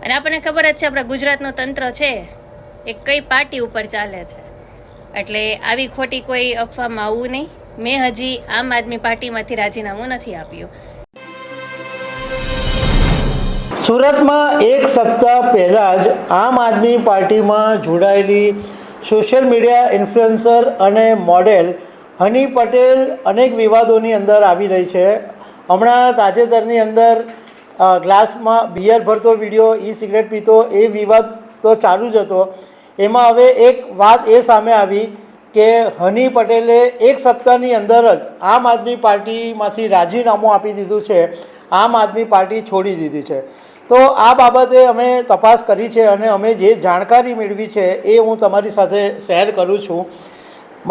અને આપણને ખબર જ છે આપણા ગુજરાતનું તંત્ર છે એ કઈ પાર્ટી ઉપર ચાલે છે, એટલે આવી ખોટી કોઈ અફવામાં આવવું નહીં. મેં હજી આમ આદમી પાર્ટીમાંથી રાજીનામું નથી આપ્યું. સુરતમાં એક સપ્તાહ પહેલાં જ આમ આદમી પાર્ટીમાં જોડાયેલી સોશિયલ મીડિયા ઇન્ફ્લુએન્સર અને મોડેલ હની પટેલ અનેક વિવાદોની અંદર આવી રહી છે. હમણાં તાજેતરની અંદર ગ્લાસમાં બિયર ભરતો વિડીયો, ઈ સિગરેટ પીતો, એ વિવાદ તો ચાલુ જ હતો. એમાં હવે એક વાત એ સામે આવી કે હની પટેલે એક સપ્તાહની અંદર જ આમ આદમી પાર્ટીમાંથી રાજીનામું આપી દીધું છે, આમ આદમી પાર્ટી છોડી દીધી છે. તો આ બાબતે અમે તપાસ કરી છે અને અમે જે જાણકારી મેળવી છે એ હું તમારી સાથે શેર કરું છું.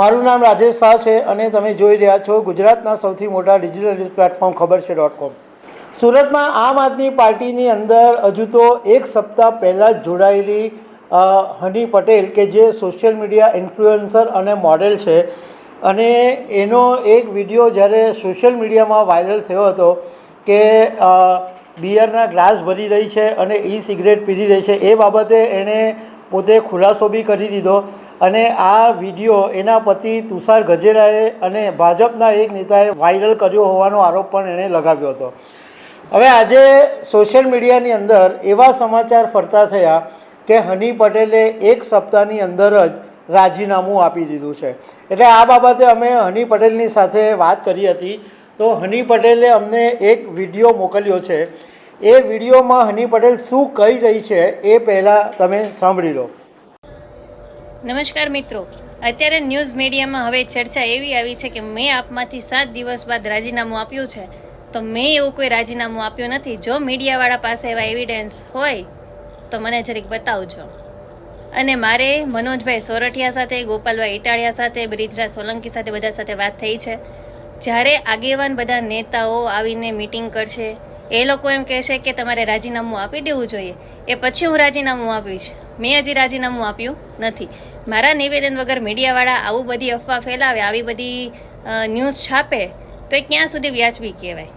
મારું નામ રાજેશ શાહ છે અને તમે જોઈ રહ્યા છો ગુજરાતના સૌથી મોટા ડિજિટલ ન્યૂઝ પ્લેટફોર્મ ખબરછે.com. સુરતમાં આમ આદમી પાર્ટીની અંદર હજુ તો એક સપ્તાહ પહેલાં જ જોડાયેલી હની પટેલ કે જે સોશિયલ મીડિયા ઇન્ફ્લુએન્સર અને મોડેલ છે, અને એનો એક વિડીયો જ્યારે સોશિયલ મીડિયામાં વાયરલ થયો હતો કે બિયરના ગ્લાસ ભરી રહી છે અને ઈ સિગરેટ પીધી રહી છે, એ બાબતે એણે પોતે ખુલાસો બી કરી દીધો. અને આ વિડીયો એના પતિ તુષાર ગજેરાએ અને ભાજપના એક નેતાએ વાયરલ કર્યો હોવાનો આરોપ પણ એણે લગાવ્યો હતો. હવે આજે સોશિયલ મીડિયાની અંદર એવા સમાચાર ફરતા થયા કે હની પટેલે એક સપ્તાહની અંદર જ રાજીનામું આપી દીધું છે. એટલે આ બાબતે અમે હની પટેલની સાથે વાત કરી હતી. તો હની પટેલે અમને એક વિડીયો મોકલ્યો છે. એ વિડીયોમાં હની પટેલ શું કહી રહી છે એ પહેલાં તમે સાંભળી લો. નમસ્કાર મિત્રો, અત્યારે ન્યૂઝ મીડિયામાં હવે ચર્ચા એવી આવી છે કે મેં આપમાંથી 7 દિવસ બાદ રાજીનામું આપ્યું છે. તો મેં એવું કોઈ રાજીનામું આપ્યું નથી. જો મીડિયાવાળા પાસે એવા એવિડન્સ હોય તો મને જરીક બતાવજો. અને મારે મનોજભાઈ સોરઠિયા સાથે, ગોપાલભાઈ ઇટાળિયા સાથે, બ્રિજરાજ સોલંકી સાથે બધા સાથે વાત થઈ છે. જ્યારે આગેવાન બધા નેતાઓ આવીને મિટિંગ કરશે, એ લોકો એમ કહેશે કે તમારે રાજીનામું આપી દેવું જોઈએ, એ પછી હું રાજીનામું આપીશ. મેં હજી રાજીનામું આપ્યું નથી. મારા નિવેદન વગર મીડિયાવાળા આવું બધી અફવા ફેલાવે, આવી બધી ન્યૂઝ છાપે તો એ ક્યાં સુધી વ્યાજબી કહેવાય?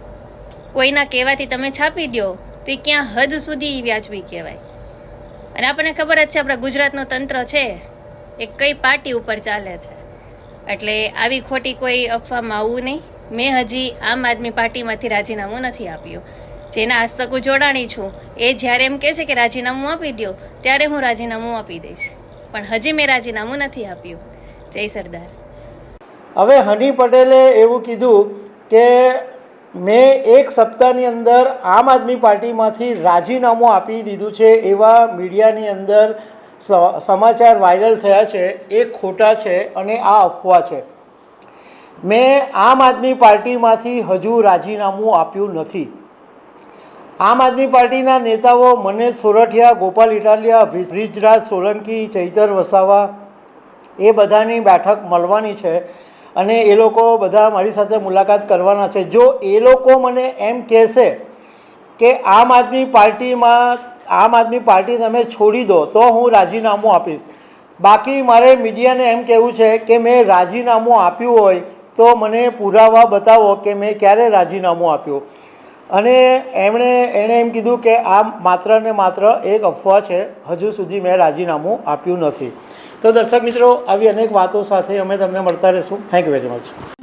કોઈના કહેવાથી તમે છાપી દો તો એ ક્યાં હદ સુધી વ્યાજબી કહેવાય? અને આપણને ખબર જ છે આપણા ગુજરાતનું તંત્ર છે એ કઈ પાર્ટી ઉપર ચાલે છે, એટલે આવી ખોટી કોઈ અફવામાં આવવું નહીં. મેં હજી આમ આદમી પાર્ટીમાંથી રાજીનામું નથી આપ્યું. જેના હસ્તક જોડાણી છું એ જ્યારે એમ કહે છે કે રાજીનામું આપી દો ત્યારે હું રાજીનામું આપી દઈશ, પણ હજી મેં રાજીનામું નથી આપ્યું. જય સરદાર. હવે હની પટેલે એવું કીધું કે મેં એક સપ્તાહની અંદર આમ આદમી પાર્ટીમાંથી રાજીનામું આપી દીધું છે. એવા મીડિયાની અંદર સમાચાર વાયરલ થયા છે એ ખોટા છે અને આ અફવા છે. મેં આમ આદમી પાર્ટીમાંથી હજુ રાજીનામું આપ્યું નથી. આમ આદમી પાર્ટીના નેતાઓ મનેશ સોરઠિયા, ગોપાલ ઇટાલિયા, બ્રિજરાજ સોલંકી, ચૈતર વસાવા, એ બધાની બેઠક મળવાની છે અને એ લોકો બધા મારી સાથે મુલાકાત કરવાના છે. જો એ લોકો મને એમ કહેશે કે આમ આદમી પાર્ટી તમે છોડી દો તો હું રાજીનામું આપીશ. બાકી મારે મીડિયાને એમ કહેવું છે કે મેં રાજીનામું આપ્યું હોય તો મને પુરાવા બતાવો કે મેં ક્યારે રાજીનામું આપ્યું. અને એણે એમ કીધું કે આ માત્ર ને માત્ર એક અફવા છે, હજુ સુધી મેં રાજીનામું આપ્યું નથી. તો દર્શક મિત્રો, આવી અનેક વાતો સાથે અમે તમને મળતા રહીશું. Thank you very much.